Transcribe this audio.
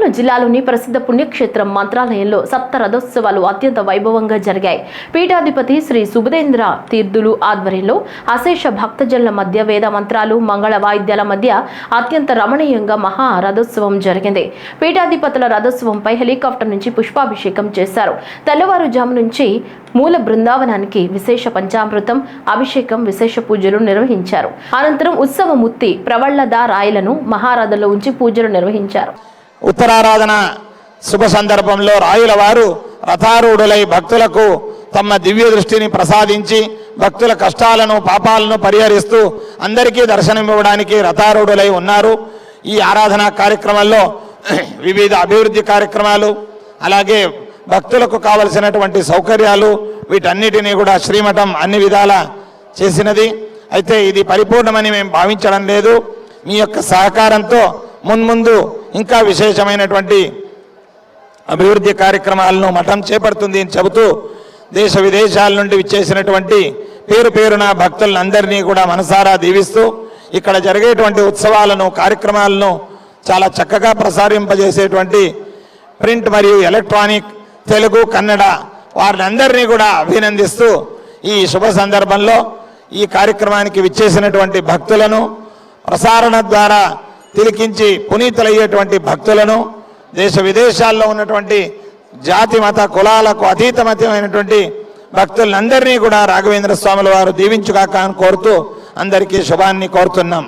కర్నూలు జిల్లాలోని ప్రసిద్ధ పుణ్యక్షేత్రం మంత్రాలయంలో సప్త రథోత్సవాలు అత్యంత వైభవంగా జరిగాయి. పీఠాధిపతి శ్రీ సుబుధేంద్ర తీర్థులు ఆధ్వర్యంలో అశేష భక్తజనుల మధ్య వేద మంత్రాలు, మంగళ వాయిద్యాల మధ్య అత్యంత రమణీయంగా మహా రథోత్సవం జరిగింది. పీఠాధిపతుల రథోత్సవంపై హెలికాప్టర్ నుంచి పుష్పాభిషేకం చేశారు. తెల్లవారుజాము నుంచి మూల బృందావనానికి విశేష పంచామృతం అభిషేకం, విశేష పూజలు నిర్వహించారు. అనంతరం ఉత్సవమూర్తి ప్రవళ్లద రాయలను మహారథంలో ఉంచి పూజలు నిర్వహించారు. ఉత్తరారాధన శుభ సందర్భంలో రాయుల వారు రథారూఢులై భక్తులకు తమ దివ్య దృష్టిని ప్రసాదించి భక్తుల కష్టాలను పాపాలను పరిహరిస్తూ అందరికీ దర్శనమివ్వడానికి రథారూఢులై ఉన్నారు. ఈ ఆరాధనా కార్యక్రమంలో వివిధ అభివృద్ధి కార్యక్రమాలు, అలాగే భక్తులకు కావలసినటువంటి సౌకర్యాలు, వీటన్నిటినీ కూడా శ్రీమఠం అన్ని విధాల చేసినది. అయితే ఇది పరిపూర్ణమని మేము భావించడం లేదు. మీ యొక్క సహకారంతో మున్ముందు ఇంకా విశేషమైనటువంటి అభివృద్ధి కార్యక్రమాలను మఠం చేపడుతుంది అని చెబుతూ, దేశ విదేశాల నుండి విచ్చేసినటువంటి పేరు పేరున భక్తులందరినీ కూడా మనసారా దీవిస్తూ ఇక్కడ జరిగేటువంటి ఉత్సవాలను, కార్యక్రమాలను చాలా చక్కగా ప్రసారింపజేసేటువంటి ప్రింట్ మరియు ఎలక్ట్రానిక్, తెలుగు, కన్నడ వారినందరినీ కూడా అభినందిస్తూ ఈ శుభ సందర్భంలో ఈ కార్యక్రమానికి విచ్చేసినటువంటి భక్తులను, ప్రసారణ ద్వారా తిలకించి పునీతులయ్యేటువంటి భక్తులను, దేశ విదేశాల్లో ఉన్నటువంటి జాతి మత కులాలకు అతీతమైనటువంటి భక్తులందరినీ కూడా రాఘవేంద్ర స్వాముల వారు దీవించుగాక అని కోరుతూ అందరికీ శుభాన్ని కోరుతున్నాం.